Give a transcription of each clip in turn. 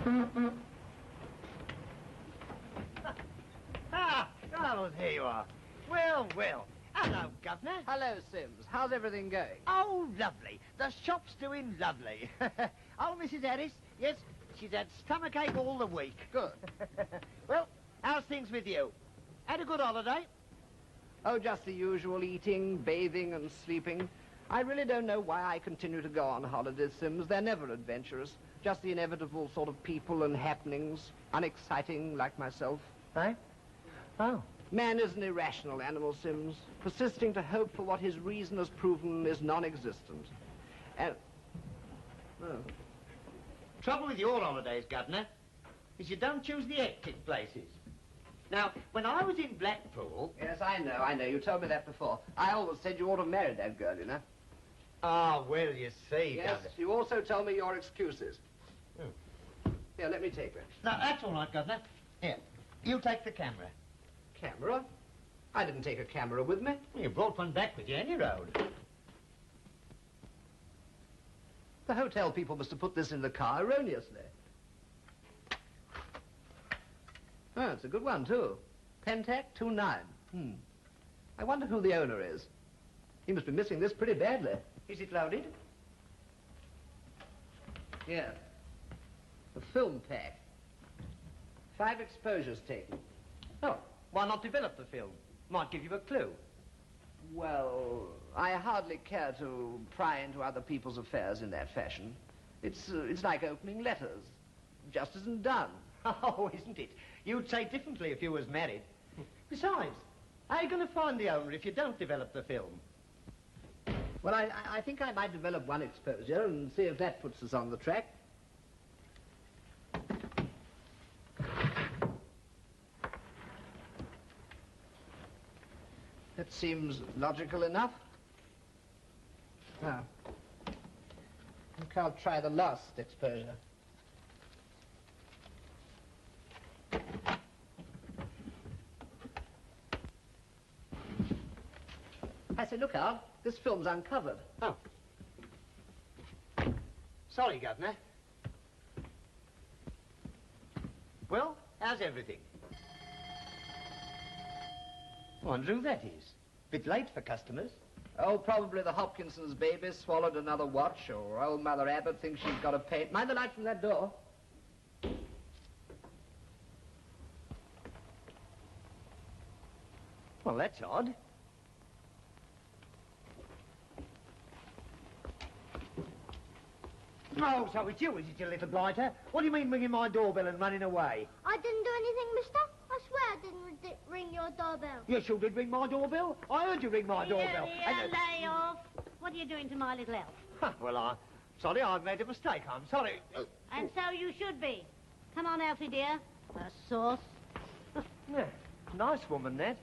Oh, there you are. Well, well. Hello, Governor. Hello, Sims. How's everything going? Oh, lovely. The shop's doing lovely. Oh, Mrs. Harris, yes, she's had stomachache all the week. Good. Well, how's things with you? Had a good holiday? Oh, just the usual eating, bathing, and sleeping. I really don't know why I continue to go on holidays, Sims. They're never adventurous. Just the inevitable sort of people and happenings. Unexciting, like myself. Eh? Oh. Man is an irrational animal, Sims, persisting to hope for what his reason has proven is non-existent. And... oh. Trouble with your holidays, Governor, is you don't choose the hectic places. Now, when I was in Blackpool... Yes, I know. You told me that before. I always said you ought to marry that girl, you know. Ah, well, you see, Yes, Governor. you also told me your excuses. Oh. Here, let me take her. No, that's all right, Governor. Here, you take the camera. Camera? I didn't take a camera with me. Well, you brought one back with you any road. The hotel people must have put this in the car erroneously. Oh, it's a good one, too. Pentac 29. I wonder who the owner is. He must be missing this pretty badly. Is it loaded? Yeah. The film pack. 5 exposures taken. Oh, why not develop the film? Might give you a clue. Well, I hardly care to pry into other people's affairs in that fashion. It's like opening letters. Just isn't done. Oh, isn't it? You'd say differently if you was married. Besides, how are you going to find the owner if you don't develop the film? Well, I think I might develop one exposure and see if that puts us on the track. That seems logical enough. Now, I think I'll try the last exposure. I say, look out, this film's uncovered. Oh. Sorry, Governor. Well, how's everything? I wonder who that is. Bit late for customers. Oh, probably the Hopkinson's baby swallowed another watch, or old Mother Abbott thinks she's got a paint. Mind the light from that door. Well, that's odd. Oh, so it's you, is it, you little blighter? What do you mean ringing my doorbell and running away? I didn't do anything, mister. I swear I didn't ring your doorbell. You sure did ring my doorbell? I heard you ring my doorbell. Here, lay off. What are you doing to my little elf? Well, sorry, I've made a mistake. I'm sorry. And so you should be. Come on, Elfie, dear. A sauce. Yeah, nice woman, that.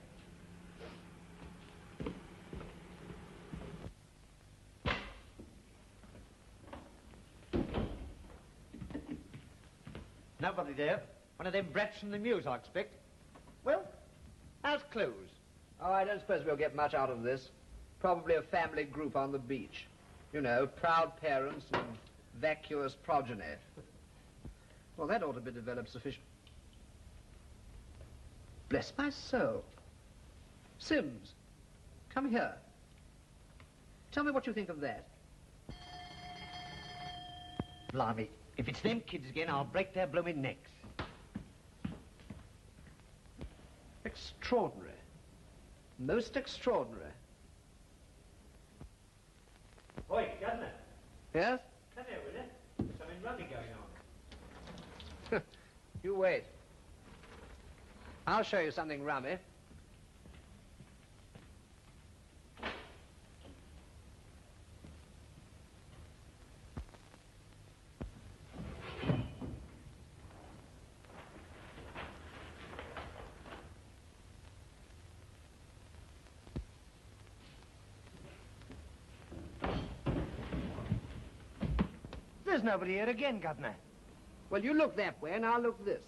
Nobody there. One of them brats from the Mews, I expect. Well, how's clues? Oh, I don't suppose we'll get much out of this. Probably a family group on the beach. You know, proud parents and vacuous progeny. Well, that ought to be developed sufficient. Bless my soul. Sims, come here. Tell me what you think of that. Blimey, if it's them kids again, I'll break their blooming necks. Extraordinary. Most extraordinary. Oi, Governor. Yes? Come here with it. There's something rummy going on. You wait. I'll show you something rummy. There's nobody here again, Governor. Well, you look that way and I'll look this.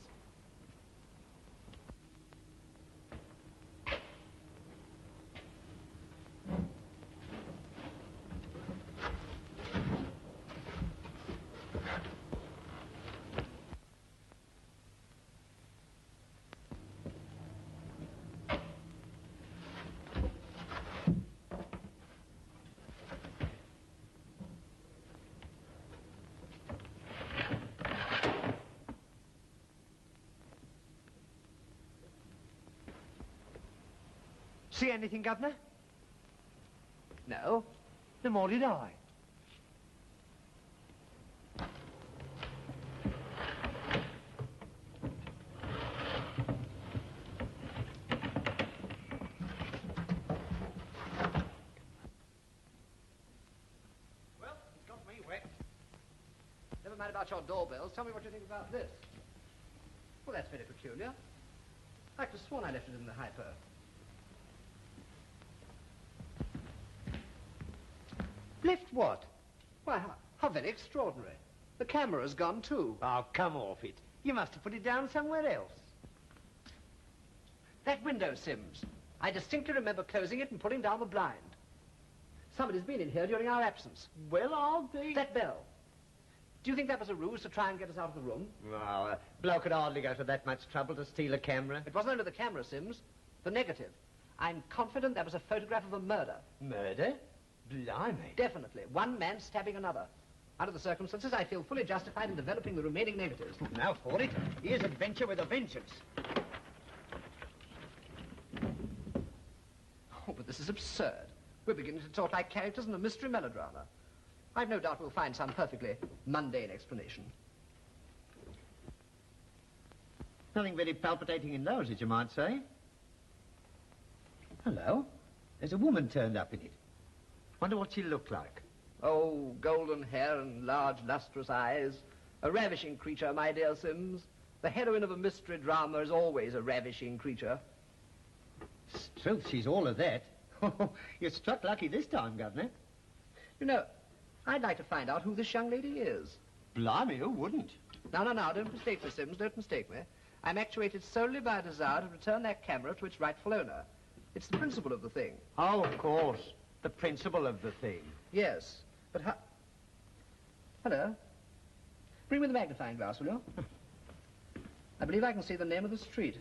See anything, Governor? No. No more did I. Well, it's got me wet. Never mind about your doorbells. Tell me what you think about this. Well, that's very peculiar. I could have sworn I left it in the hyper. Left what? Why, how very extraordinary. The camera's gone too. Oh, come off it. You must have put it down somewhere else. That window, Sims. I distinctly remember closing it and pulling down the blind. Somebody's been in here during our absence. Well, I'll be... That bell. Do you think that was a ruse to try and get us out of the room? Well, a bloke could hardly go to that much trouble to steal a camera. It wasn't only the camera, Sims. The negative. I'm confident that was a photograph of a murder. Murder? Blimey. Definitely. One man stabbing another. Under the circumstances, I feel fully justified in developing the remaining negatives. Now for it. Here's adventure with a vengeance. Oh, but this is absurd. We're beginning to talk like characters in a mystery melodrama. I've no doubt we'll find some perfectly mundane explanation. Nothing very palpitating in those, as you might say. Hello. There's a woman turned up in it. Wonder what she looked like. Oh, golden hair and large, lustrous eyes. A ravishing creature, my dear Sims. The heroine of a mystery drama is always a ravishing creature. Truth, she's all of that. You struck lucky this time, Governor. You know, I'd like to find out who this young lady is. Blimey, who wouldn't? No, don't mistake me, Sims, don't mistake me. I'm actuated solely by a desire to return that camera to its rightful owner. It's the principle of the thing. Oh, of course. The principle of the thing. Yes, but how... Hello. Bring me the magnifying glass, will you? I believe I can see the name of the street.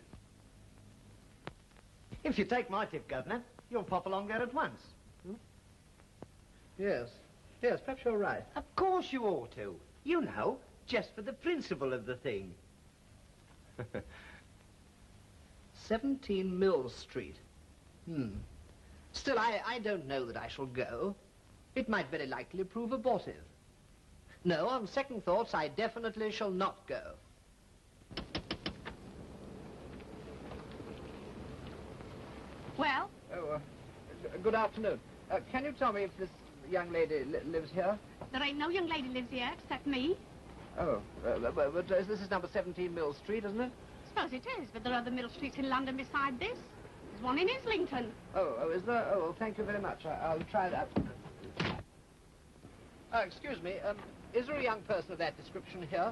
If you take my tip, Governor, you'll pop along there at once. Yes, perhaps you're right. Of course you ought to. You know, just for the principle of the thing. 17 Mill Street. Still, I don't know that I shall go. It might very likely prove abortive. No, on second thoughts, I definitely shall not go. Well? Oh, good afternoon. Can you tell me if this young lady lives here? There ain't no young lady lives here except me. Oh, but this is number 17 Mill Street, isn't it? Suppose it is, but there are other middle streets in London beside this. There's one in Islington. Oh, is there? Oh, well, thank you very much. I'll try that. Excuse me, is there a young person of that description here?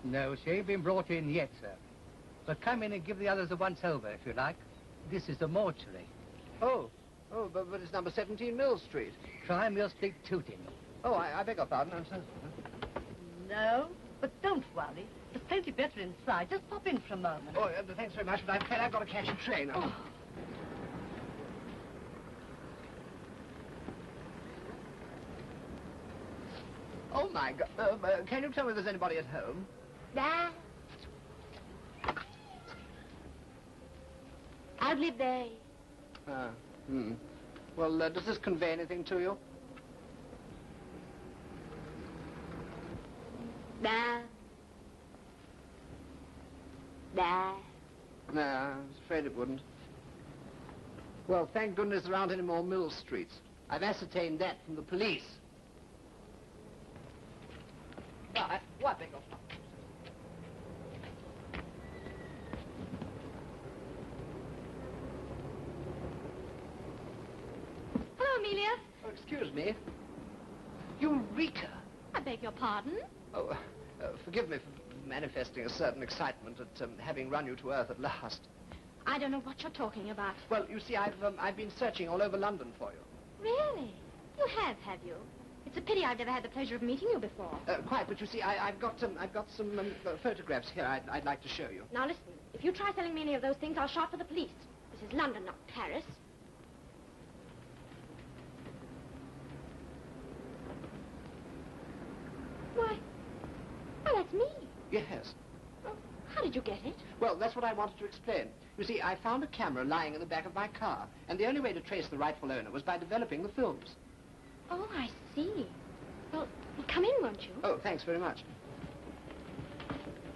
No, she ain't been brought in yet, sir. But come in and give the others a once-over, if you like. This is the mortuary. Oh, but it's number 17 Mill Street. Try Mill Street, Tooting. Oh, I beg your pardon, I'm so... No, but don't worry. There's plenty better inside. Just pop in for a moment. Oh, thanks very much, but I'm afraid I've got to catch a train. Oh. Oh, my God. Can you tell me if there's anybody at home? There. I've lived there. Well, does this convey anything to you? There. There. No, I was afraid it wouldn't. Well, thank goodness there aren't any more Mill Streets. I've ascertained that from the police. What, beg your pardon? Hello, Amelia. Oh, excuse me. Eureka! I beg your pardon? Oh, forgive me for manifesting a certain excitement at having run you to earth at last. I don't know what you're talking about. Well, you see, I've been searching all over London for you. Really? You have you? It's a pity I've never had the pleasure of meeting you before. Quite, but you see, I've got some photographs here I'd like to show you. Now listen, if you try selling me any of those things, I'll shout for the police. This is London, not Paris. Why, that's me. Yes. Oh, how did you get it? Well, that's what I wanted to explain. You see, I found a camera lying in the back of my car, and the only way to trace the rightful owner was by developing the films. Oh, I see. Well, come in, won't you? Oh, thanks very much.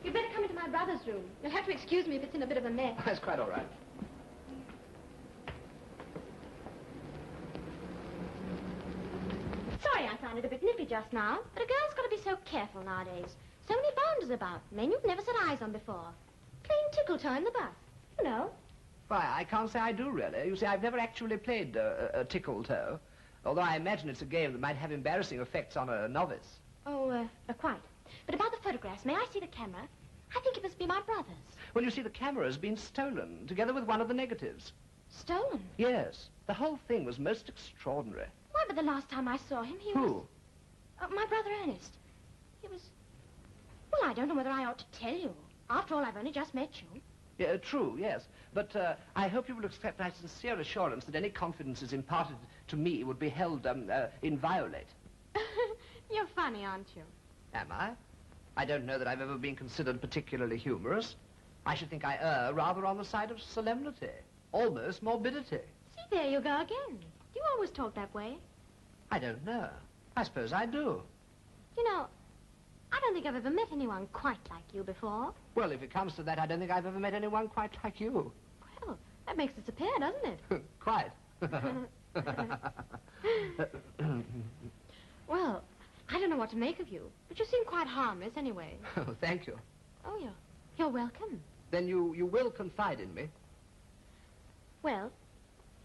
You'd better come into my brother's room. You'll have to excuse me if it's in a bit of a mess. That's quite all right. Sorry I found it a bit nippy just now, but a girl's got to be so careful nowadays. So many bounders about, men you've never set eyes on before. Playing tickle-toe in the bus, you know. Why, I can't say I do, really. You see, I've never actually played a tickle-toe, although I imagine it's a game that might have embarrassing effects on a novice. Oh, quite. But about the photographs, may I see the camera? I think it must be my brother's. Well, you see, the camera's been stolen, together with one of the negatives. Stolen? Yes. The whole thing was most extraordinary. Why, but the last time I saw him, he Who? was... my brother Ernest. He was... Well, I don't know whether I ought to tell you. After all, I've only just met you. Yeah, true, yes. But I hope you will accept my sincere assurance that any confidences imparted to me would be held inviolate. You're funny, aren't you? Am I? I don't know that I've ever been considered particularly humorous. I should think I err rather on the side of solemnity, almost morbidity. See, there you go again. You always talk that way. I don't know. I suppose I do. You know, I don't think I've ever met anyone quite like you before. Well, if it comes to that, I don't think I've ever met anyone quite like you. Well, that makes us a pair, doesn't it? Quite. Well, I don't know what to make of you, but you seem quite harmless anyway. Oh, thank you. Oh, you're welcome. Then you will confide in me? Well,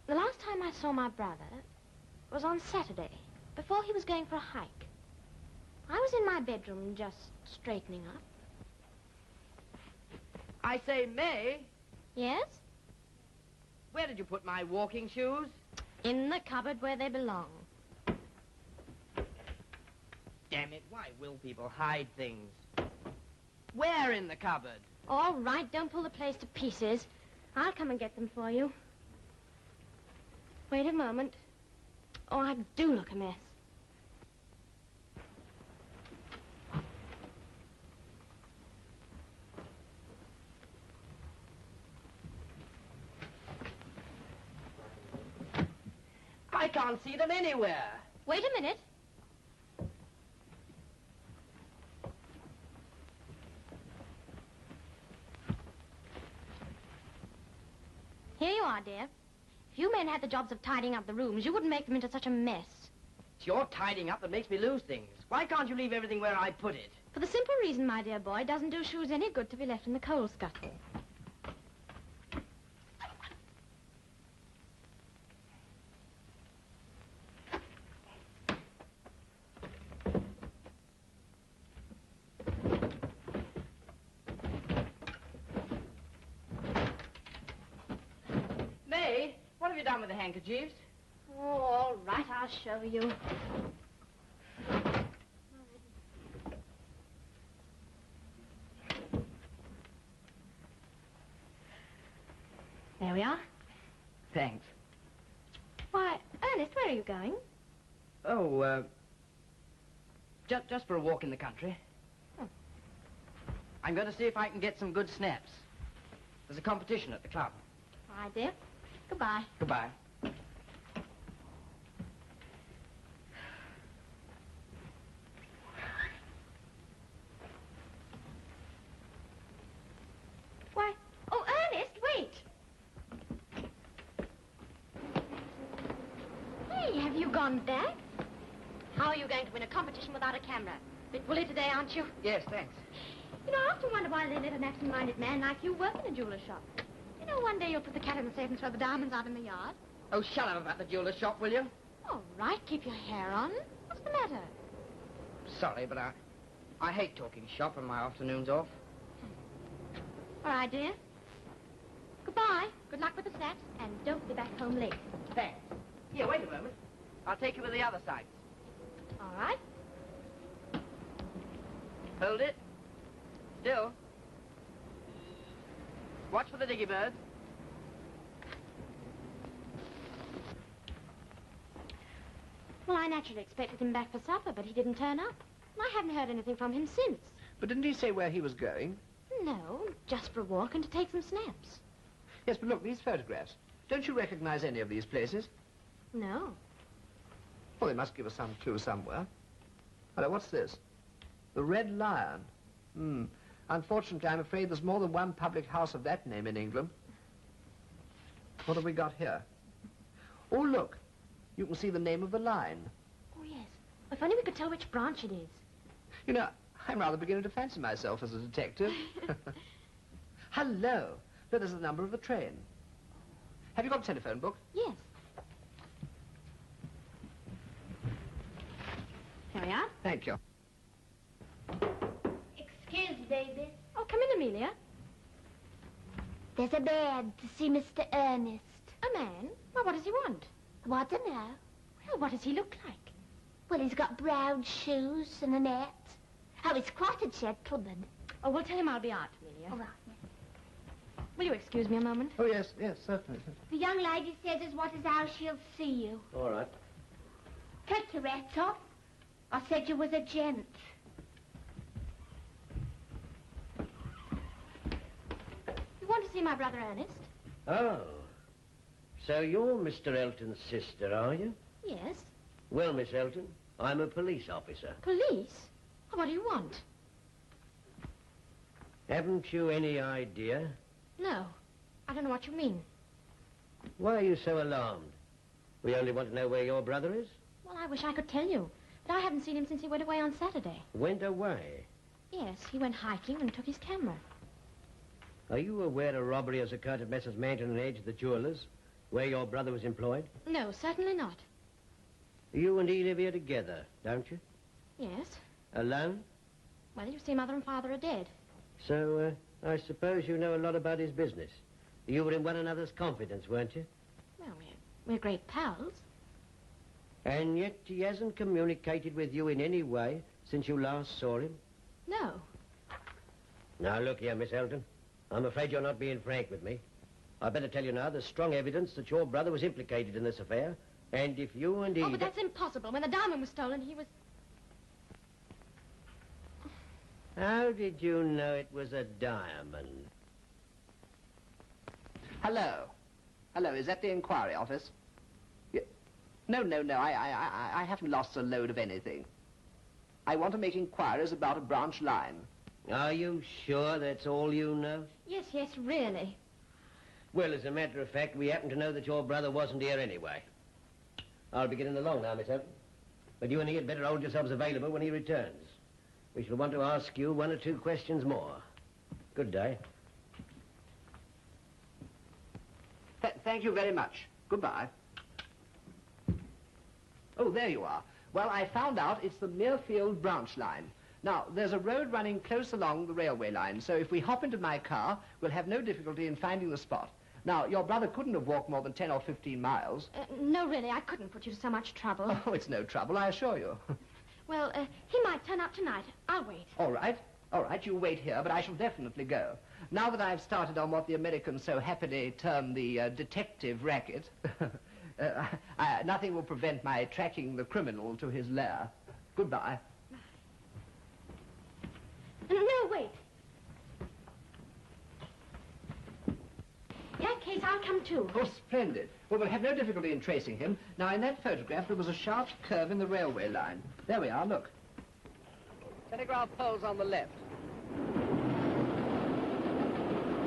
the last time I saw my brother was on Saturday, before he was going for a hike. I was in my bedroom just straightening up. I say, May, Yes? where did you put my walking shoes? In the cupboard where they belong. Damn it, why will people hide things? Where in the cupboard? All right, don't pull the place to pieces. I'll come and get them for you. Wait a moment. Oh, I do look a mess. I can't see them anywhere. Wait a minute. Here you are, dear. If you men had the jobs of tidying up the rooms, you wouldn't make them into such a mess. It's your tidying up that makes me lose things. Why can't you leave everything where I put it? For the simple reason, my dear boy, it doesn't do shoes any good to be left in the coal scuttle. May, what have you done with the handkerchiefs? Oh, all right, I'll show you. There we are. Thanks. Why, Ernest, where are you going? Oh, just for a walk in the country. Oh. I'm going to see if I can get some good snaps. There's a competition at the club. All right, dear. Goodbye. Goodbye. Why, oh, Ernest, wait. Hey, have you gone back? How are you going to win a competition without a camera? Bit bully today, aren't you? Yes, thanks. You know, I often wonder why they let an absent-minded man like you work in a jeweler's shop. You know, one day you'll put the cat in the safe and throw the diamonds out in the yard. Oh, shut up about the jeweler's shop, will you? All right, keep your hair on. What's the matter? Sorry, but I hate talking shop on my afternoons off. All right, dear. Goodbye. Good luck with the snacks, and don't be back home late. Thanks. Here, wait a moment. I'll take you with the other sites. All right? Hold it. Still. Watch for the diggy birds. Well, I naturally expected him back for supper, but he didn't turn up. And I haven't heard anything from him since. But didn't he say where he was going? No, just for a walk and to take some snaps. Yes, but look, these photographs. Don't you recognize any of these places? No. Well, they must give us some clue somewhere. Hello, what's this? The Red Lion. Unfortunately, I'm afraid there's more than one public house of that name in England. What have we got here? Oh, look. You can see the name of the line. Oh, yes. If only we could tell which branch it is. You know, I'm rather beginning to fancy myself as a detective. Hello. Look, there's the number of the train. Have you got a telephone book? Yes. Here we are. Thank you. Excuse me, baby. Oh, come in, Amelia. There's a man to see Mr. Ernest. A man? Well, what does he want? Want to know? Well, what does he look like? Well, he's got brown shoes and a net. Oh, he's quite a gentleman. Oh, we'll tell him I'll be out, Amelia. All right. Will you excuse me a moment? Oh, yes, certainly. The young lady says as what is how she'll see you. All right. Take your hats off. I said you was a gent. You want to see my brother Ernest? Oh. So you're Mr. Elton's sister, are you? Yes. Well, Miss Elton, I'm a police officer. Police? Oh, what do you want? Haven't you any idea? No. I don't know what you mean. Why are you so alarmed? We only want to know where your brother is. Well, I wish I could tell you. But I haven't seen him since he went away on Saturday. Went away? Yes, he went hiking and took his camera. Are you aware a robbery has occurred at Messrs. Manton and Edge, the jewelers, where your brother was employed? No, certainly not. You and he live here together, don't you? Yes. Alone? Well, you see, Mother and Father are dead. So, I suppose you know a lot about his business. You were in one another's confidence, weren't you? Well, we're great pals. And yet he hasn't communicated with you in any way since you last saw him? No. Now, look here, Miss Elton. I'm afraid you're not being frank with me. I'd better tell you now there's strong evidence that your brother was implicated in this affair. And if you and he... Oh, but that's impossible. When the diamond was stolen, he was... How did you know it was a diamond? Hello. Hello, is that the inquiry office? No, I haven't lost a load of anything. I want to make inquiries about a branch line. Are you sure that's all you know? Yes, really. Well, as a matter of fact, we happen to know that your brother wasn't here anyway. I'll be getting along now, Miss Elton. But you and he had better hold yourselves available when he returns. We shall want to ask you one or two questions more. Good day. Thank you very much. Goodbye. Oh, there you are. Well, I found out it's the Muirfield branch line. Now, there's a road running close along the railway line, so if we hop into my car, we'll have no difficulty in finding the spot. Now, your brother couldn't have walked more than 10 or 15 miles. No, really, I couldn't put you to so much trouble. Oh, it's no trouble, I assure you. Well, he might turn up tonight. I'll wait. All right, you wait here, but I shall definitely go. Now that I've started on what the Americans so happily term the detective racket, nothing will prevent my tracking the criminal to his lair. Goodbye. No, wait. In that case, I'll come too. Oh, splendid. Well, we'll have no difficulty in tracing him. Now, in that photograph, there was a sharp curve in the railway line. There we are, look. Telegraph poles on the left.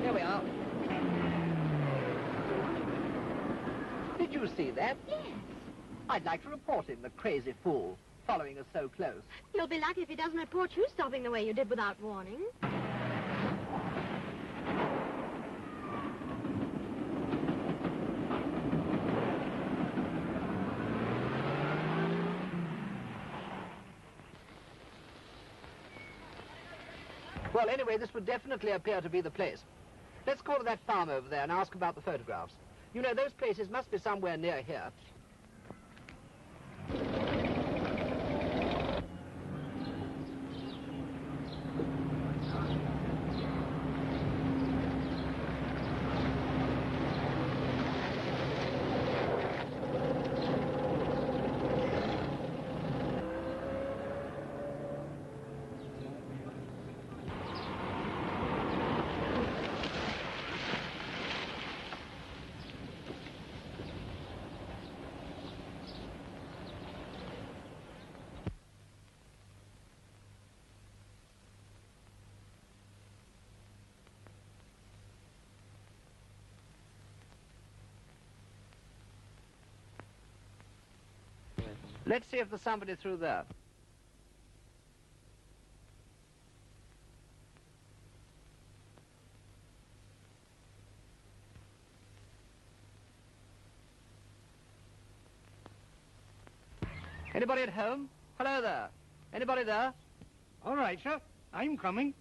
Here we are. Did you see that? Yes. I'd like to report him, the crazy fool, following us so close. You'll be lucky if he doesn't report you stopping the way you did without warning. Well, anyway, this would definitely appear to be the place. Let's call to that farm over there and ask about the photographs. You know, those places must be somewhere near here. Let's see if there's somebody through there. Anybody at home? Hello there. Anybody there? All right, sir. I'm coming.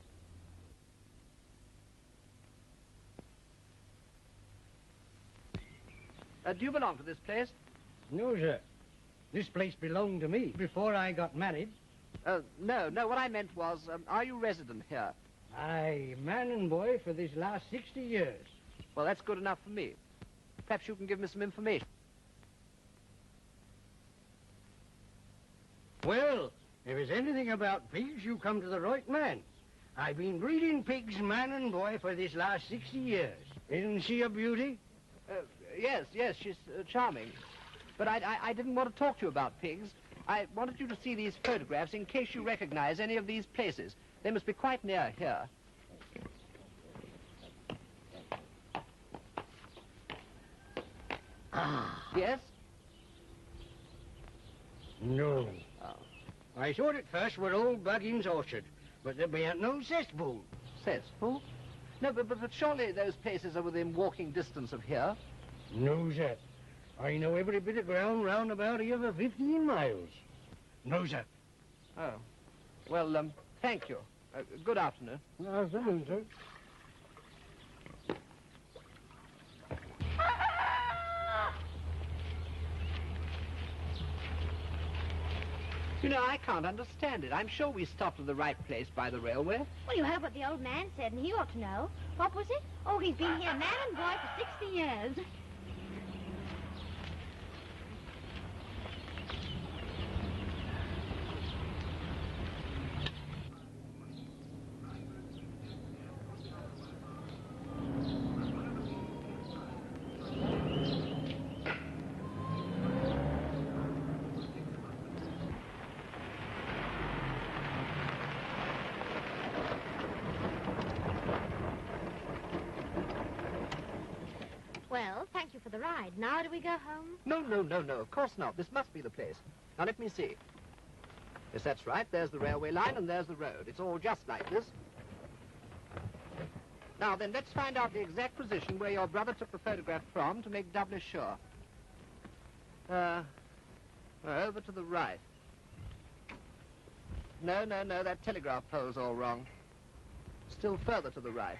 Do you belong to this place? No, sir. This place belonged to me before I got married. No. What I meant was, are you resident here? Aye, man and boy for these last 60 years. Well, that's good enough for me. Perhaps you can give me some information. Well, if it's anything about pigs, you come to the right man. I've been breeding pigs, man and boy, for this last 60 years. Isn't she a beauty? Yes, she's charming. But I didn't want to talk to you about pigs. I wanted you to see these photographs in case you recognize any of these places. They must be quite near here. Yes? No. I thought at first we're old Buggins' orchard, but there bean't no cesspool. Cesspool? No, but surely those places are within walking distance of here. No, sir. I know every bit of ground round about here for 15 miles. No, sir. Oh. Well, thank you. Good afternoon. Afternoon, sir. You know, I can't understand it. I'm sure we stopped at the right place by the railway. Well, you heard what the old man said, and he ought to know. What was it? Oh, he's been here, man and boy, for 60 years. Well, thank you for the ride. Now do we go home? No. Of course not. This must be the place. Now, let me see. Yes, that's right. There's the railway line and there's the road. It's all just like this. Now, then, let's find out the exact position where your brother took the photograph from to make doubly sure. Over to the right. No, that telegraph pole's all wrong. Still further to the right.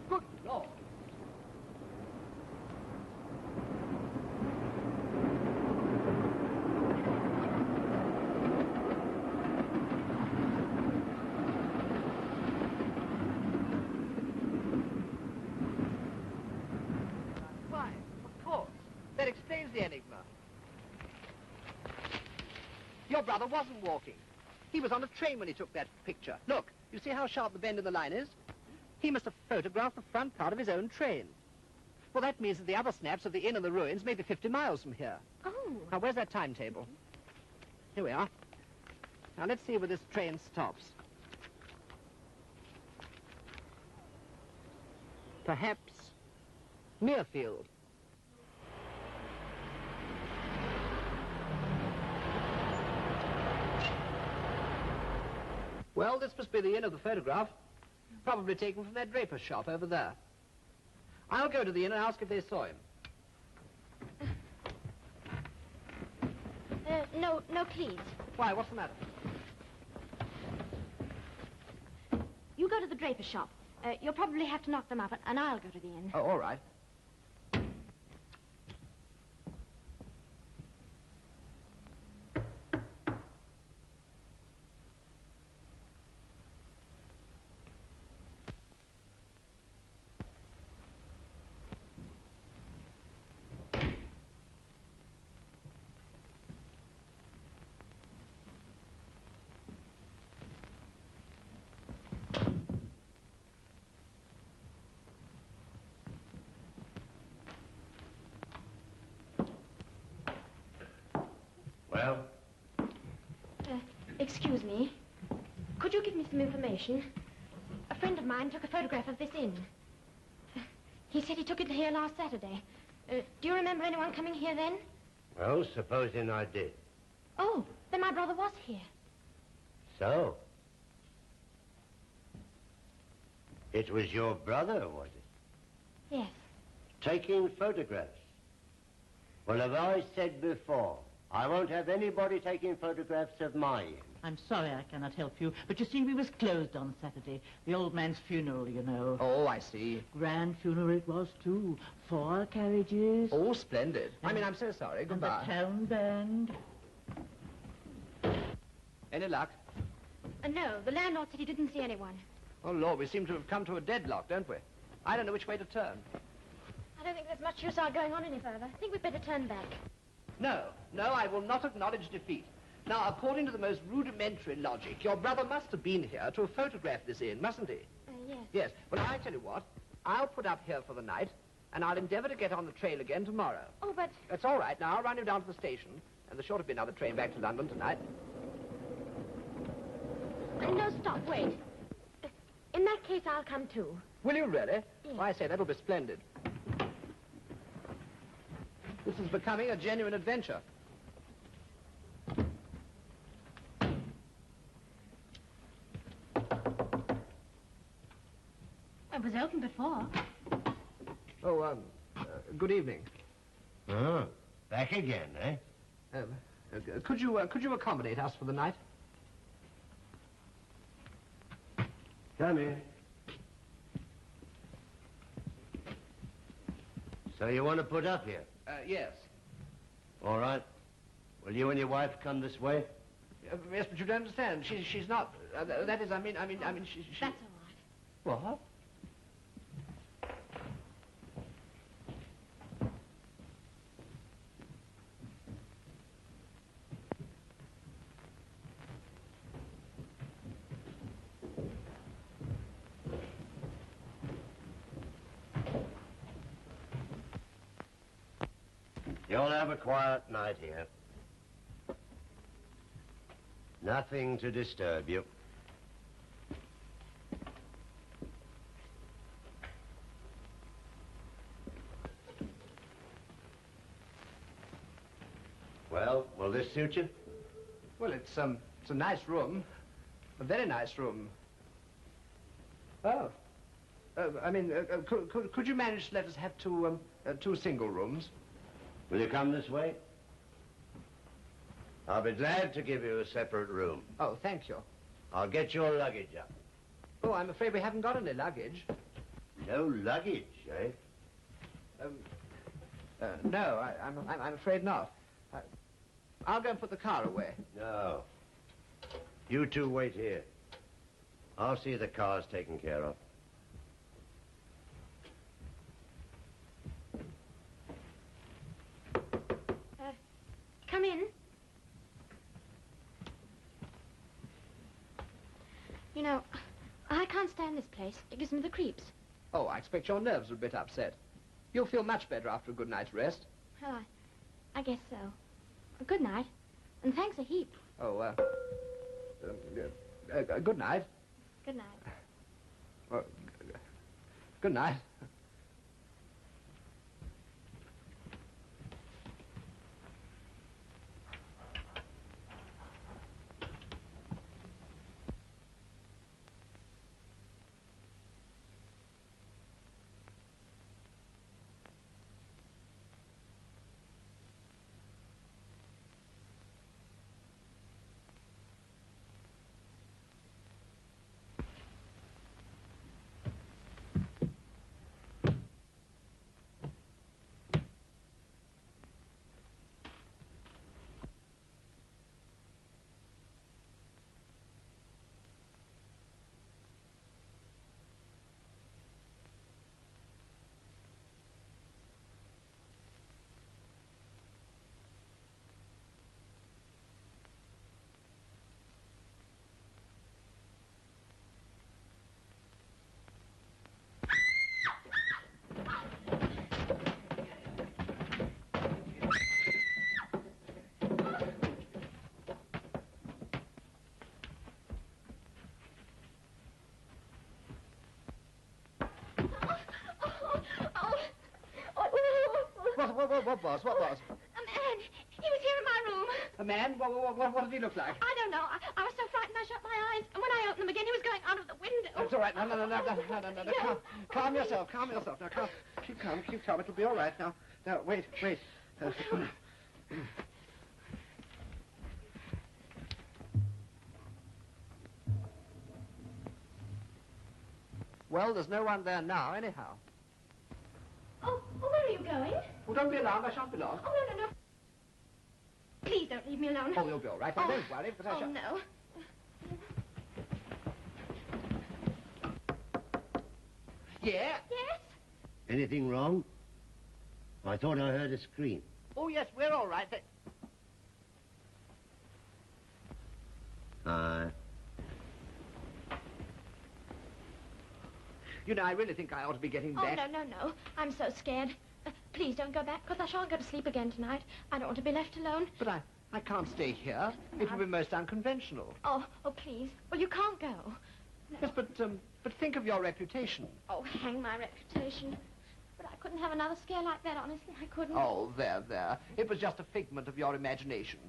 Good Lord. Why, of course. That explains the enigma. Your brother wasn't walking. He was on a train when he took that picture. Look, you see how sharp the bend in the line is? He must have photographed the front part of his own train. Well, that means that the other snaps of the inn and the ruins may be 50 miles from here. Oh. Now, where's that timetable? Here we are. Now, let's see where this train stops. Perhaps Muirfield. Well, this must be the inn of the photograph. Probably taken from that draper's shop over there. I'll go to the inn and ask if they saw him. No, please. Why, what's the matter? You go to the draper's shop. You'll probably have to knock them up, and I'll go to the inn. Oh, all right. Well? Excuse me. Could you give me you some information. A friend of mine took a photograph of this inn. He said he took it here last Saturday. Do you remember anyone coming here then? Well, supposing I did. Oh, then my brother was here. So? It was your brother, was it? Yes. Taking photographs. Well, as I said before, I won't have anybody taking photographs of my inn. I'm sorry I cannot help you, but you see, we was closed on Saturday. The old man's funeral, you know. Oh, I see. Grand funeral it was, too. 4 carriages. Oh, splendid. I mean, I'm so sorry. Goodbye. And the town band. Any luck? No, the landlord said he didn't see anyone. Oh, Lord, we seem to have come to a deadlock, don't we? I don't know which way to turn. I don't think there's much use our going on any further. I think we'd better turn back. No, I will not acknowledge defeat. Now, according to the most rudimentary logic, your brother must have been here to have photographed this inn, mustn't he? Yes. Yes. Well, I tell you what, I'll put up here for the night, and I'll endeavor to get on the trail again tomorrow. Oh, but... That's all right. Now, I'll run you down to the station, and there's sure to be another train back to London tonight. No, stop, wait. In that case, I'll come too. Will you really? Yes. Well, I say, that'll be splendid. This is becoming a genuine adventure. It was open before. Oh, good evening. Oh, back again, eh? Could you accommodate us for the night? Come here. So you want to put up here? Yes. All right. Will you and your wife come this way? Yes, but you don't understand. She's not. That is, I mean, she... That's all right. What? You'll have a quiet night here. Nothing to disturb you. Well, will this suit you? Well, it's a nice room. A very nice room. Oh. Could you manage to let us have two single rooms? Will you come this way? I'll be glad to give you a separate room. Oh, thank you. I'll get your luggage up. Oh, I'm afraid we haven't got any luggage. No luggage, eh? No, I'm afraid not. I'll go and put the car away. No. You two wait here. I'll see the car's taken care of. Come in. You know, I can't stand this place. It gives me the creeps. Oh, I expect your nerves are a bit upset. You'll feel much better after a good night's rest. Well, I guess so. Well, good night. And thanks a heap. Oh, good night. Good night. Good night. What was? A man. He was here in my room. A man? What did he look like? I don't know. I was so frightened I shut my eyes. And when I opened them again, he was going out of the window. It's all right. No. Calm yourself. Now, keep calm. It'll be all right. Now, wait. Well, there's no one there now, anyhow. Oh, where are you going? Well, don't be alarmed. I shan't be long. Oh, no. Please don't leave me alone. Oh, you'll be all right. Don't worry, because I shall... no. Yeah? Yes? Anything wrong? I thought I heard a scream. Oh, yes, we're all right. You know, I really think I ought to be getting back. Oh, no. I'm so scared. Please don't go back, because I shan't go to sleep again tonight. I don't want to be left alone. But I can't stay here. It would be most unconventional. Oh, please. Well, you can't go. Yes, but think of your reputation. Oh, hang my reputation. But I couldn't have another scare like that, honestly. I couldn't. Oh, there. It was just a figment of your imagination.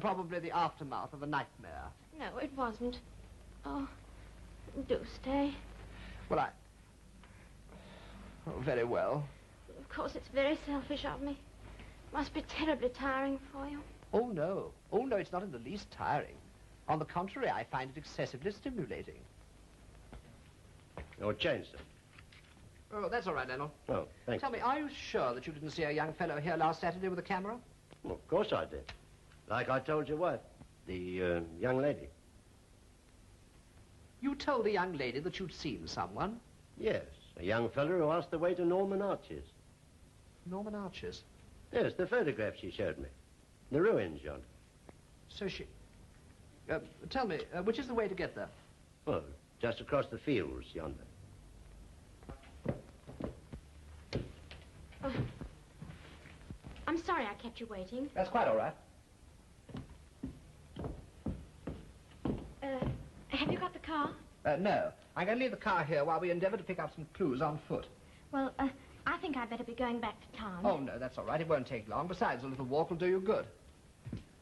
Probably the aftermath of a nightmare. No, it wasn't. Oh, do stay. Well, Oh, very well. Of course, it's very selfish of me. Must be terribly tiring for you. Oh, no, it's not in the least tiring. On the contrary, I find it excessively stimulating. Your change, sir. Oh, that's all right, Kendall. Oh, thanks. Tell me, are you sure that you didn't see a young fellow here last Saturday with a camera? Well, of course I did. Like I told your wife, the young lady. You told the young lady that you'd seen someone? Yes, a young fellow who asked the way to Norman Arches. Norman Arches? Yes, the photograph she showed me. The ruins yonder. So she... tell me, which is the way to get there? Well, just across the fields yonder. Oh. I'm sorry I kept you waiting. That's quite all right. Have you got the car? No. I'm going to leave the car here while we endeavour to pick up some clues on foot. Well, I think I'd better be going back to town. Oh, no, that's all right. It won't take long. Besides, a little walk will do you good.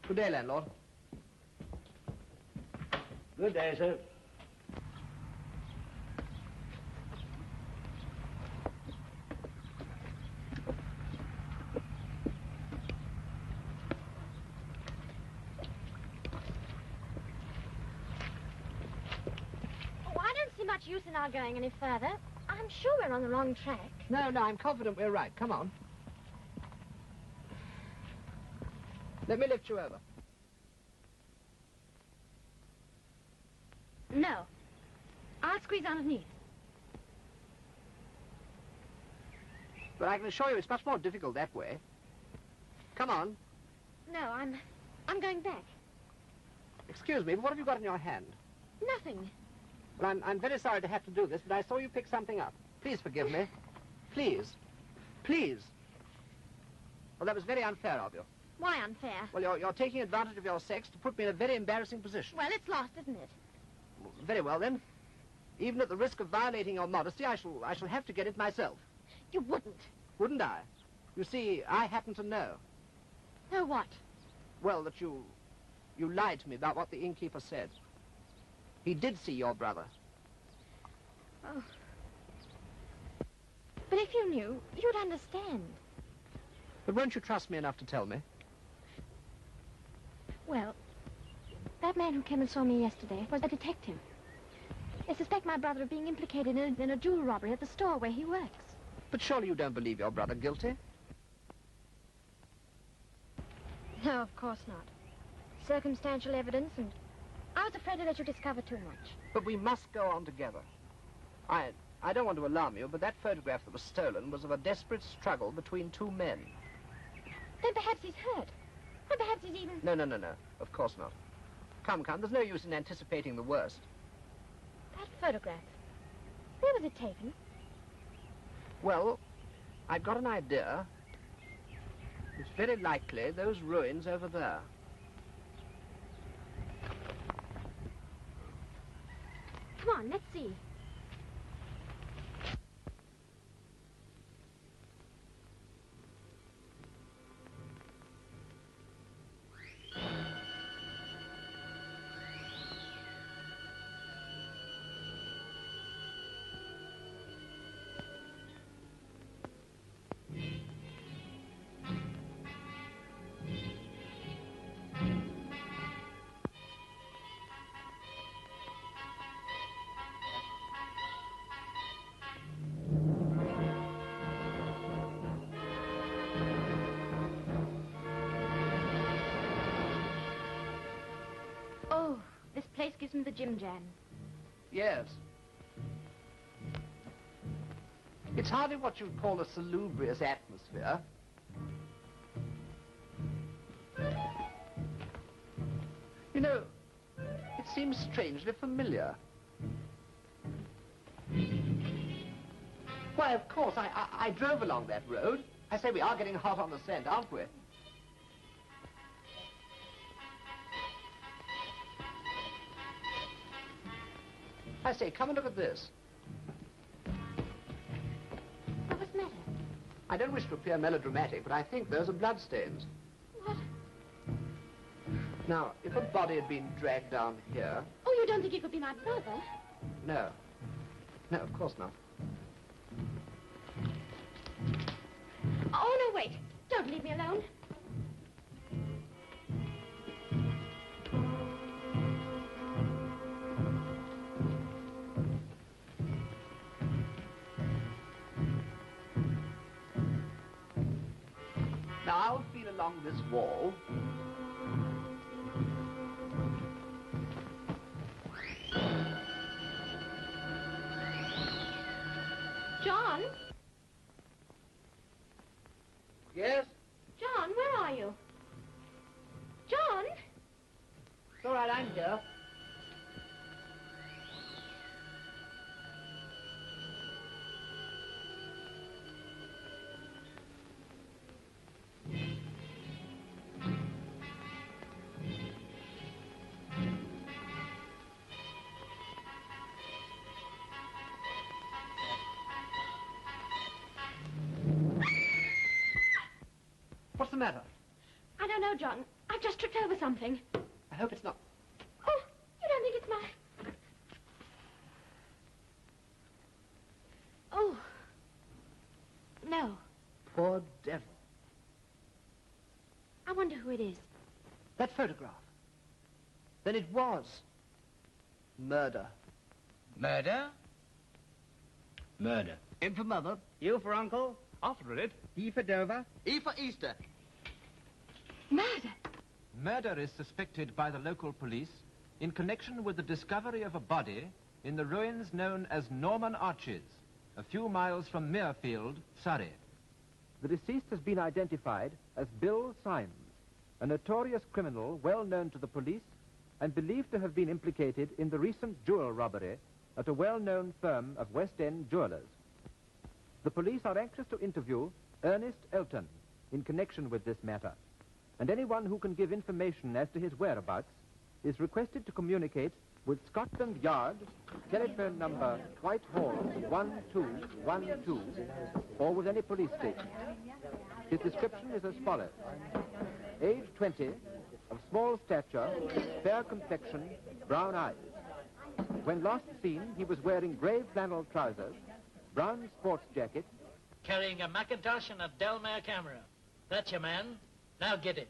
Good day, landlord. Good day, sir. Much use in our going any further. I'm sure we're on the wrong track. No, I'm confident we're right. Come on. Let me lift you over. No. I'll squeeze underneath. But I can assure you it's much more difficult that way. Come on. No, I'm going back. Excuse me, but what have you got in your hand? Nothing. Well, I'm very sorry to have to do this, but I saw you pick something up. Please forgive me. Please. Well, that was very unfair of you. Why unfair? Well, you're taking advantage of your sex to put me in a very embarrassing position. Well, it's lost, isn't it? Very well, then. Even at the risk of violating your modesty, I shall have to get it myself. You wouldn't. Wouldn't I? You see, I happen to know. Know what? Well, that you lied to me about what the innkeeper said. He did see your brother. Oh. But if you knew, you'd understand. But won't you trust me enough to tell me? Well, that man who came and saw me yesterday was a detective. They suspect my brother of being implicated in a jewel robbery at the store where he works. But surely you don't believe your brother guilty? No, of course not. Circumstantial evidence, and I was afraid to let you discover too much. But we must go on together. I don't want to alarm you, but that photograph that was stolen was of a desperate struggle between two men. Then perhaps he's hurt. Or perhaps he's even... No. Of course not. Come. There's no use in anticipating the worst. That photograph. Where was it taken? Well, I've got an idea. It's very likely those ruins over there. Come on, let's see. This place gives me the Jim Jam. Yes. It's hardly what you'd call a salubrious atmosphere. You know, it seems strangely familiar. Why, of course, I drove along that road. I say, we are getting hot on the scent, aren't we? I say, come and look at this. What's the matter? I don't wish to appear melodramatic, but I think those are bloodstains. What? Now, if a body had been dragged down here... Oh, you don't think it could be my brother? No. No, of course not. Oh, no, wait. Don't leave me alone. Now, I'll feel along this wall. John? Yes? John, where are you? John? It's all right, I'm here. What's the matter? I don't know, John. I've just tripped over something. I hope it's not... Oh, you don't think it's my... Oh. No. Poor devil. I wonder who it is. That photograph. Then it was murder. Murder? Murder. In for Mother. U for Uncle. After it. E for Dover. E for Easter. Murder. Murder is suspected by the local police in connection with the discovery of a body in the ruins known as Norman Arches, a few miles from Muirfield, Surrey. The deceased has been identified as Bill Symes, a notorious criminal well known to the police and believed to have been implicated in the recent jewel robbery at a well-known firm of West End jewelers. The police are anxious to interview Ernest Elton in connection with this matter, and anyone who can give information as to his whereabouts is requested to communicate with Scotland Yard, telephone number Whitehall 1212, or with any police station. His description is as follows. Age 20, of small stature, fair complexion, brown eyes. When last seen, he was wearing grey flannel trousers, brown sports jacket, carrying a Macintosh and a Delmare camera. That's your man. Now get it.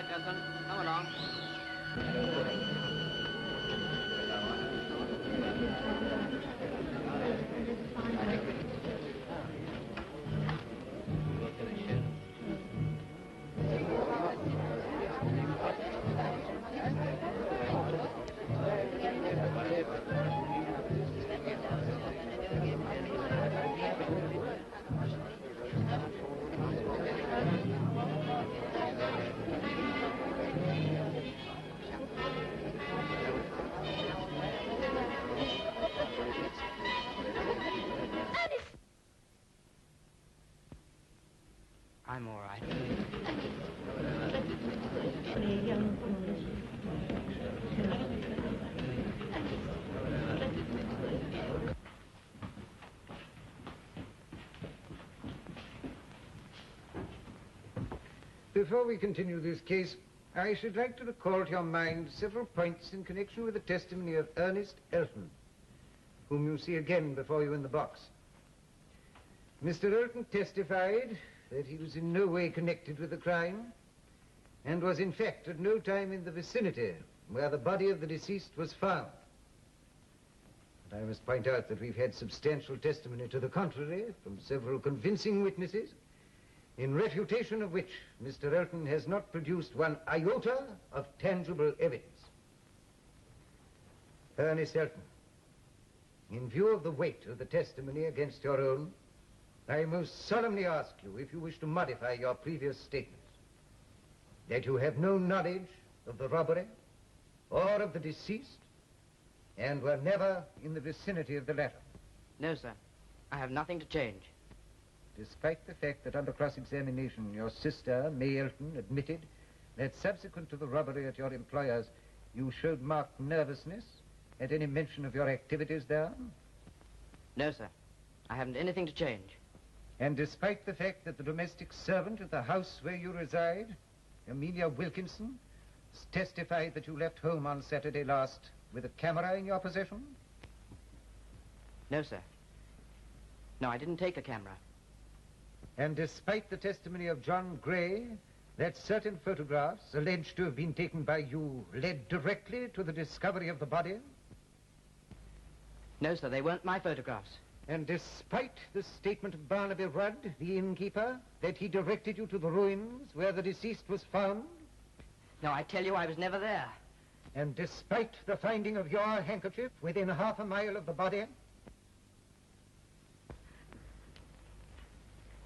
Benson. Come along. I'm all right. Before we continue this case, I should like to recall to your mind several points in connection with the testimony of Ernest Elton, whom you see again before you in the box. Mr. Elton testified that he was in no way connected with the crime and was in fact at no time in the vicinity where the body of the deceased was found. But I must point out that we've had substantial testimony to the contrary from several convincing witnesses, in refutation of which Mr. Elton has not produced one iota of tangible evidence. Ernest Elton, in view of the weight of the testimony against your own, I most solemnly ask you if you wish to modify your previous statements, that you have no knowledge of the robbery or of the deceased and were never in the vicinity of the latter. No, sir. I have nothing to change. Despite the fact that under cross-examination your sister, May Elton, admitted that subsequent to the robbery at your employer's, you showed marked nervousness at any mention of your activities there? No, sir. I haven't anything to change. And despite the fact that the domestic servant at the house where you reside, Amelia Wilkinson, testified that you left home on Saturday last with a camera in your possession? No, sir. No, I didn't take a camera. And despite the testimony of John Gray, that certain photographs alleged to have been taken by you led directly to the discovery of the body? No, sir, they weren't my photographs. And despite the statement of Barnaby Rudd, the innkeeper, that he directed you to the ruins where the deceased was found? No, I tell you, I was never there. And despite the finding of your handkerchief within half a mile of the body?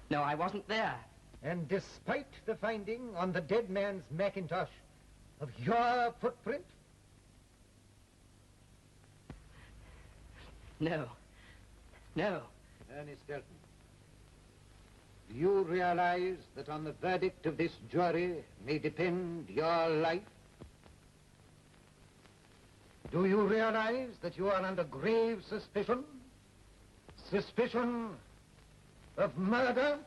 No, I wasn't there. And despite the finding on the dead man's mackintosh of your footprint? No. No. Ernest Elton, do you realize that on the verdict of this jury may depend your life? Do you realize that you are under grave suspicion? Suspicion of murder?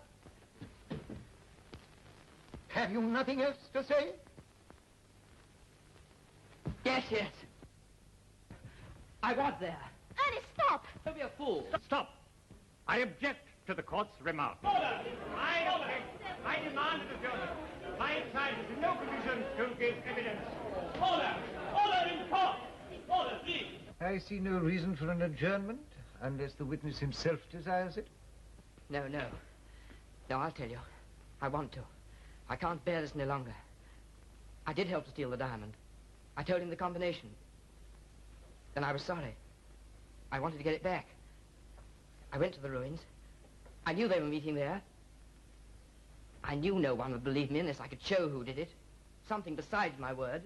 Have you nothing else to say? Yes, yes. I was there. Ernest, stop! Don't be a fool. Stop! I object to the court's remark. Order! I object. I demand of the jury. My side is in no position to give evidence. Order! Order in court! Order, please! I see no reason for an adjournment, unless the witness himself desires it. No, no. No, I'll tell you. I want to. I can't bear this any longer. I did help to steal the diamond. I told him the combination. Then I was sorry. I wanted to get it back. I went to the ruins. I knew they were meeting there. I knew no one would believe me unless I could show who did it. Something besides my word.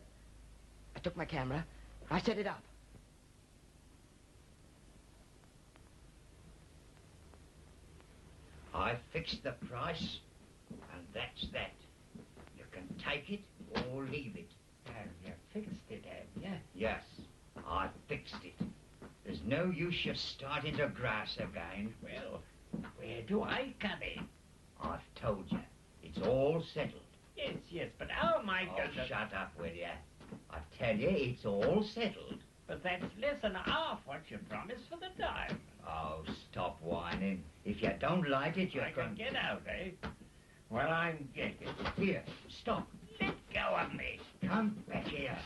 I took my camera. I set it up. I fixed the price, and that's that. You can take it or leave it. Have you fixed it, have you? Yes, I fixed it. There's no use you starting to grass again. Well, where do I come in? I've told you, it's all settled. Yes, yes, but how am I going to... Shut up, will you? I tell you, it's all settled. But that's less than half what you promised for the diamond. Oh, stop whining. If you don't like it, you I can get out, eh? Well, I'm getting. Here, stop. Let go of me. Come back here.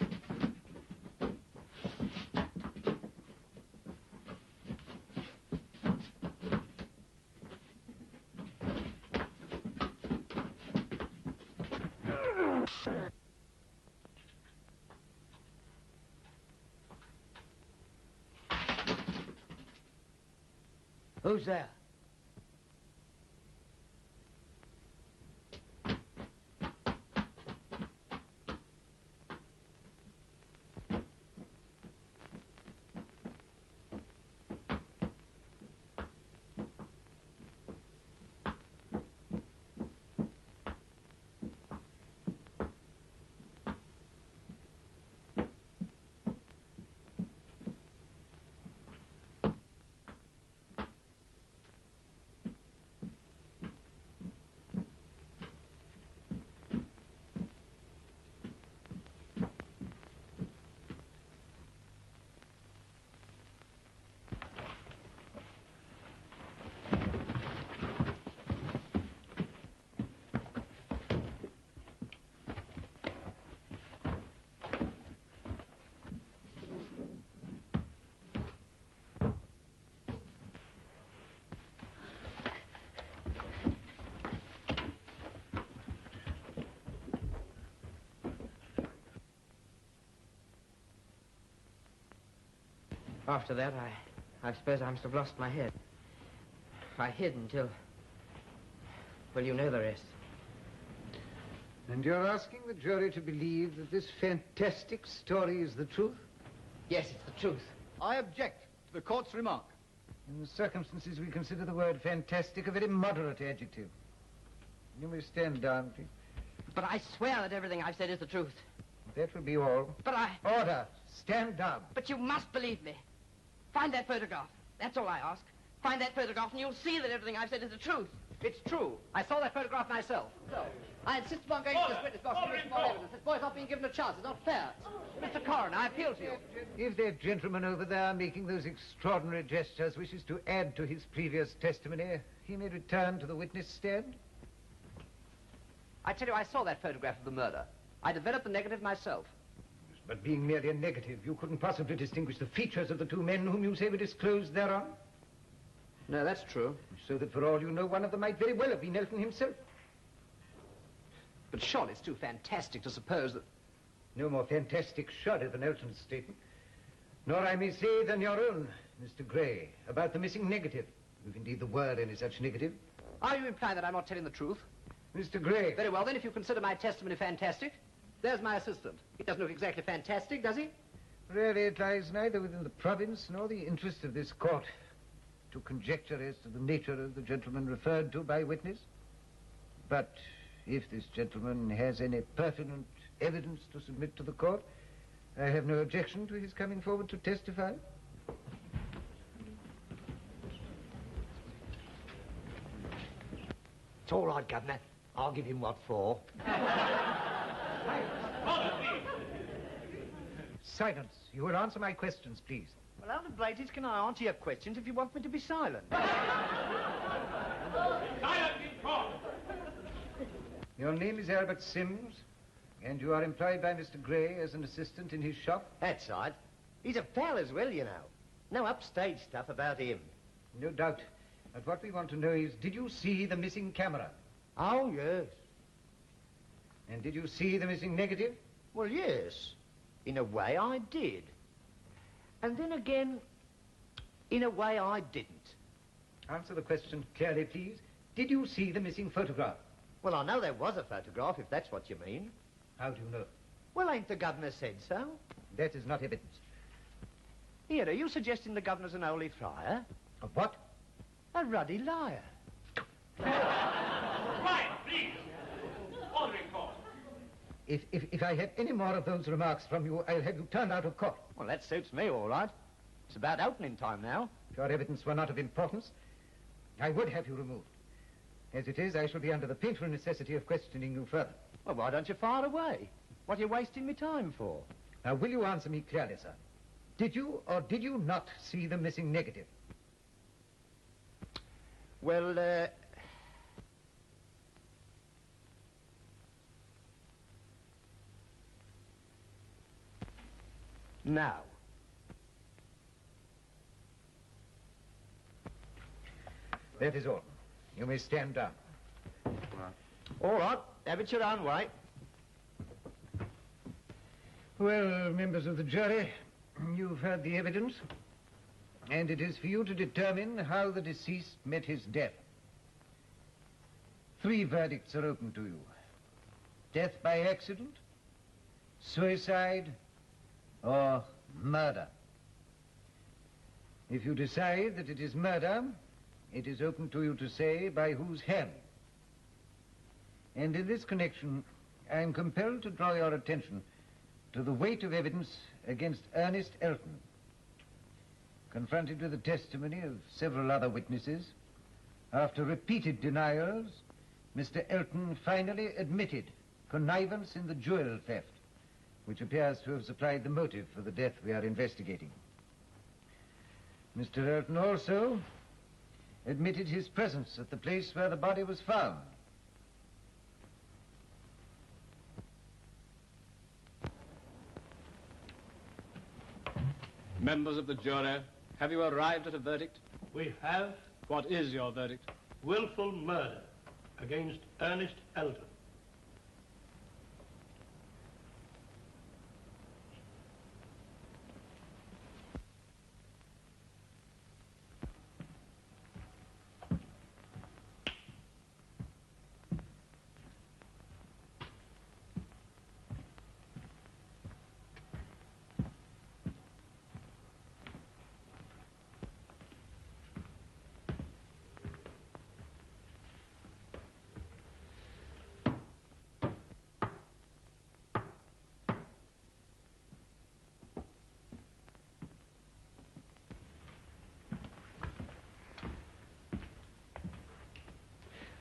Who's there? After that, I suppose I must have lost my head. I hid until... Well, you know the rest. And you're asking the jury to believe that this fantastic story is the truth? Yes, it's the truth. I object to the court's remark. In the circumstances, we consider the word fantastic a very moderate adjective. You may stand down, please. But I swear that everything I've said is the truth. That will be all. But I... Order. Stand down. But you must believe me. Find that photograph. That's all I ask. Find that photograph and you'll see that everything I've said is the truth. It's true. I saw that photograph myself. So, I insist upon going to this witness box to listen to more evidence. This boy's not being given a chance. It's not fair. Mr. Coroner, I appeal to you. If that gentleman over there making those extraordinary gestures wishes to add to his previous testimony, he may return to the witness stand. I tell you, I saw that photograph of the murder. I developed the negative myself. But being merely a negative, you couldn't possibly distinguish the features of the two men whom you say were disclosed thereon? No, that's true. So that for all you know, one of them might very well have been Elton himself. But surely it's too fantastic to suppose that... No more fantastic shudder than Elton's statement. Nor, I may say, than your own, Mr. Gray, about the missing negative, if indeed there were any such negative. Are you implying that I'm not telling the truth? Mr. Gray. Very well, then, if you consider my testimony fantastic, there's my assistant. He doesn't look exactly fantastic, does he? Really, it lies neither within the province nor the interest of this court to conjecture as to the nature of the gentleman referred to by witness. But if this gentleman has any pertinent evidence to submit to the court, I have no objection to his coming forward to testify. It's all right, Governor. I'll give him what for. Silence. You will answer my questions, please. Well, how the blazes can I answer your questions if you want me to be silent? Silence in court! Your name is Albert Sims, and you are employed by Mr. Gray as an assistant in his shop? That's right. He's a pal as well, you know. No upstage stuff about him. No doubt. But what we want to know is, did you see the missing camera? Oh, yes. And did you see the missing negative? Well, yes. In a way, I did. And then again, in a way, I didn't. Answer the question clearly, please. Did you see the missing photograph? Well, I know there was a photograph, if that's what you mean. How do you know? Well, ain't the governor said so? That is not evidence. Here, are you suggesting the governor's an holy friar? A what? A ruddy liar. Quiet, please. Order in court. If I have any more of those remarks from you, I'll have you turned out of court. Well, that suits me all right. It's about opening time now. If your evidence were not of importance, I would have you removed. As it is, I shall be under the painful necessity of questioning you further. Well, why don't you fire away? What are you wasting me time for? Now, will you answer me clearly, sir? Did you or did you not see the missing negative? Well, no. That is all. You may stand down. All right, have it your own way. Well, members of the jury, you've heard the evidence, and it is for you to determine how the deceased met his death. 3 verdicts are open to you. Death by accident, suicide, or murder. If you decide that it is murder, it is open to you to say by whose hand. And in this connection, I am compelled to draw your attention to the weight of evidence against Ernest Elton. Confronted with the testimony of several other witnesses, after repeated denials, Mr. Elton finally admitted connivance in the jewel theft, which appears to have supplied the motive for the death we are investigating. Mr. Elton also admitted his presence at the place where the body was found. Members of the jury, have you arrived at a verdict? We have. What is your verdict? Willful murder against Ernest Elton.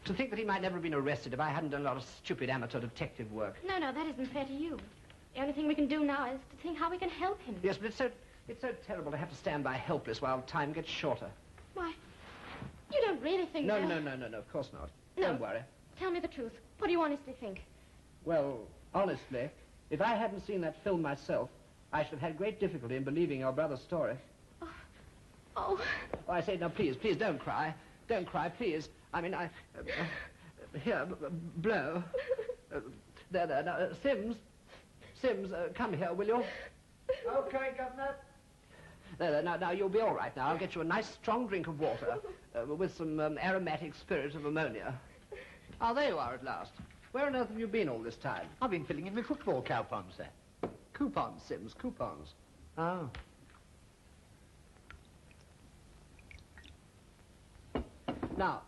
To think that he might never have been arrested if I hadn't done a lot of stupid amateur detective work. No, that isn't fair to you. The only thing we can do now is to think how we can help him. Yes, but it's so terrible to have to stand by helpless while time gets shorter. Why, you don't really think No, that... no, of course not. No. Don't worry. Tell me the truth. What do you honestly think? Well, honestly, if I hadn't seen that film myself, I should have had great difficulty in believing your brother's story. Oh. Oh, I say, now, please, don't cry. Don't cry, please. I mean, here, blow. There, now, Sims, come here, will you? Okay, Governor. There, now, you'll be all right now. I'll get you a nice, strong drink of water with some aromatic spirit of ammonia. Oh, there you are at last. Where on earth have you been all this time? I've been filling in my football coupons, sir. Coupons, Sims, coupons. Oh. Now,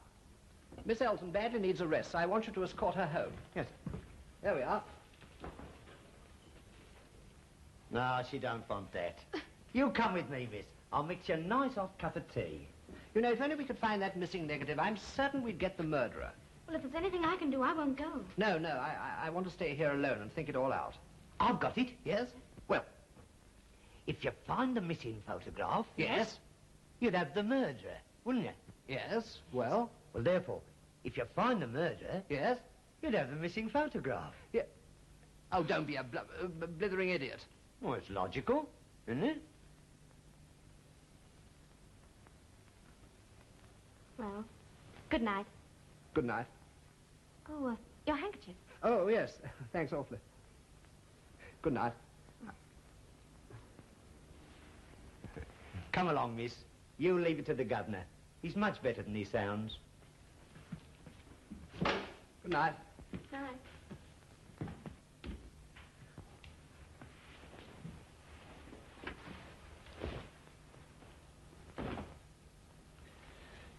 Miss Elton badly needs a rest, so I want you to escort her home. Yes. There we are. No, she don't want that. You come with me, miss. I'll mix you a nice hot cup of tea. You know, if only we could find that missing negative, I'm certain we'd get the murderer. Well, if there's anything I can do, I won't go. No, I want to stay here alone and think it all out. I've got it. Yes? Well, if you find the missing photograph... Yes? You'd have the murderer, wouldn't you? Yes, well? Well, therefore, if you find the murderer... Yes? You'd have the missing photograph. Yeah. Oh, don't be a blithering idiot. Well, it's logical, isn't it? Well, good night. Good night. Oh, your handkerchief. Oh, yes. Thanks awfully. Good night. Come along, miss. You leave it to the governor. He's much better than he sounds. Good night. Night.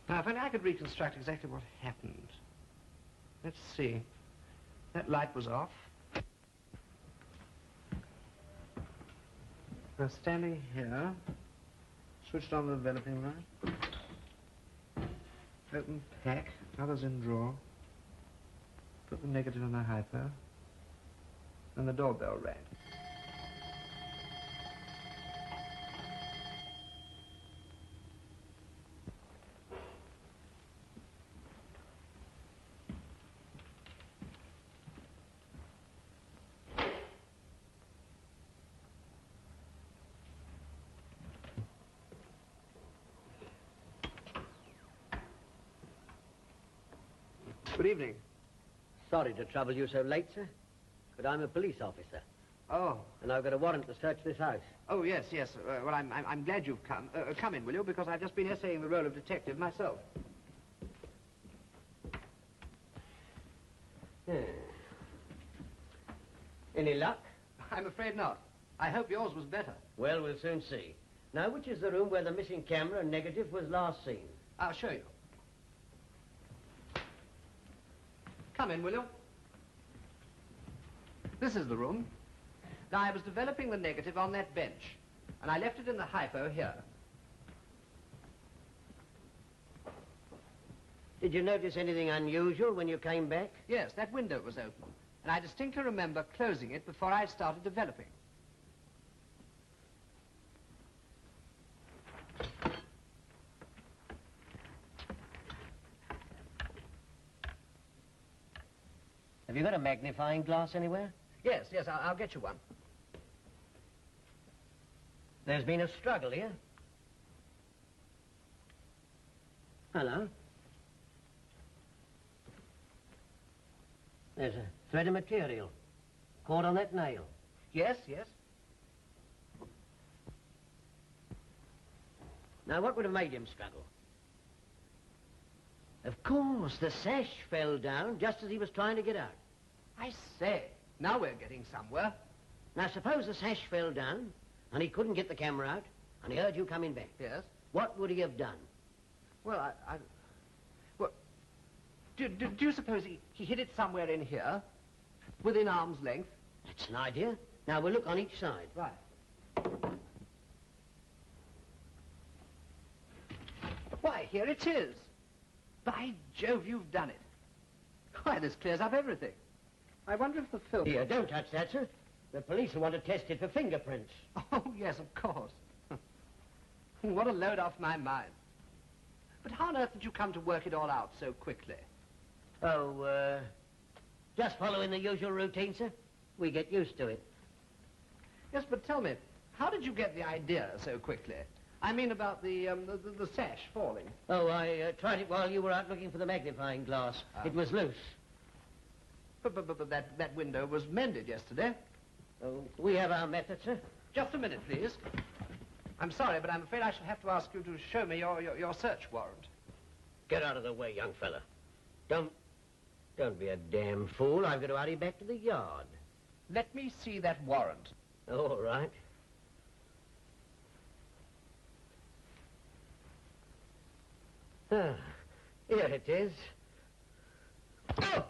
Now, if only I could reconstruct exactly what happened. Let's see. That light was off. I was standing here, switched on the developing light. Open pack, others in drawer. Put the negative on the hypo. And the doorbell rang. Good evening. Sorry to trouble you so late, sir, but I'm a police officer. Oh. And I've got a warrant to search this house. Oh, yes. Well, I'm glad you've come. Come in, will you? Because I've just been essaying the role of detective myself. Any luck? I'm afraid not. I hope yours was better. Well, we'll soon see. Now, which is the room where the missing camera and negative was last seen? I'll show you. Come in, will you? This is the room. Now, I was developing the negative on that bench, and I left it in the hypo here. Did you notice anything unusual when you came back? Yes, that window was open, and I distinctly remember closing it before I started developing. Have you got a magnifying glass anywhere? Yes, I'll get you one. There's been a struggle here. Hello. There's a thread of material caught on that nail. Yes. Now, what would have made him struggle? Of course, the sash fell down just as he was trying to get out. I say, now we're getting somewhere. Now, suppose the sash fell down, and he couldn't get the camera out, and he heard you coming back. Yes? What would he have done? Well, Well, do you suppose he hid it somewhere in here, within arm's length? That's an idea. Now, we'll look on each side. Right. Why, here it is. By Jove, you've done it. Why, this clears up everything. I wonder if the film... Here, don't touch that, sir. The police will want to test it for fingerprints. Oh, yes, of course. What a load off my mind. But how on earth did you come to work it all out so quickly? Oh, just following the usual routine, sir. We get used to it. Yes, but tell me, how did you get the idea so quickly? I mean about the sash falling. Oh, I tried it while you were out looking for the magnifying glass. It was loose. But that window was mended yesterday. Oh, we have our method, sir. Just a minute, please. I'm sorry, but I'm afraid I shall have to ask you to show me your search warrant. Get out of the way, young fella. Don't be a damn fool. I've got to hurry back to the yard. Let me see that warrant. All right. Ah, here it is. Oh!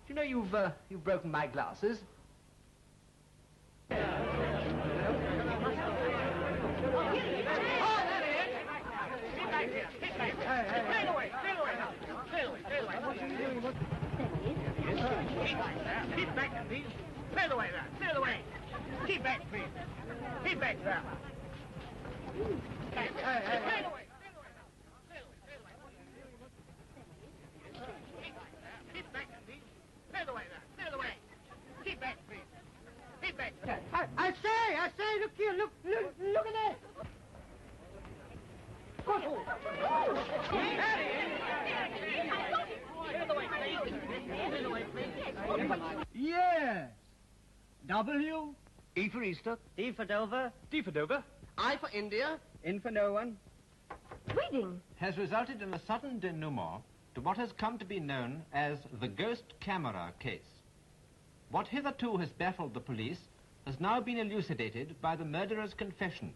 You know you've broken my glasses. Keep back, please. Clear the way there. Clear the way. Keep back, please. Keep back there. Clear the way. Keep back, please. Clear the way there. Clear the way. Keep back, please. Keep back. I say, look here, look at that. Yes. W. E for Easter. D for Dover. D for Dover. I for India. In for no one. Reading. Has resulted in a sudden denouement to what has come to be known as the ghost camera case. What hitherto has baffled the police has now been elucidated by the murderer's confession,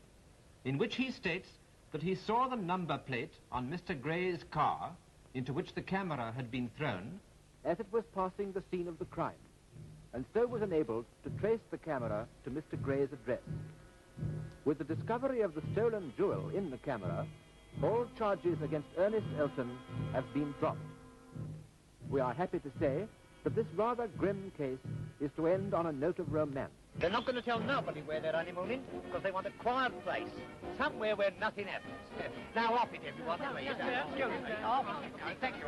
in which he states that he saw the number plate on Mr. Gray's car, into which the camera had been thrown, as it was passing the scene of the crime, and so was enabled to trace the camera to Mr. Gray's address. With the discovery of the stolen jewel in the camera, all charges against Ernest Elton have been dropped. We are happy to say that this rather grim case is to end on a note of romance. They're not going to tell nobody where their honeymoon is, because they want a quiet place, somewhere where nothing happens. Now off it, everyone. Excuse me. Off. Thank you.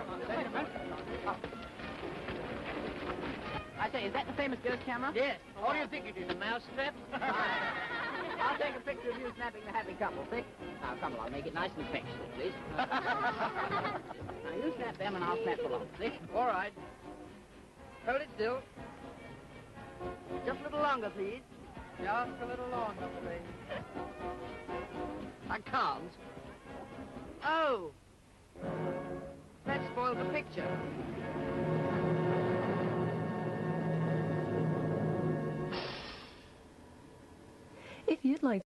I say, is that the famous ghost camera? Yes. What do you think it is, a mousetrap? I'll take a picture of you snapping the happy couple, Vic. Now, come along, make it nice and affectionate, please. Now, you snap them and I'll snap the lot, see? All right. Hold it still. Just a little longer, please. Just a little longer, please. I can't. Oh! That spoiled the picture. If you'd like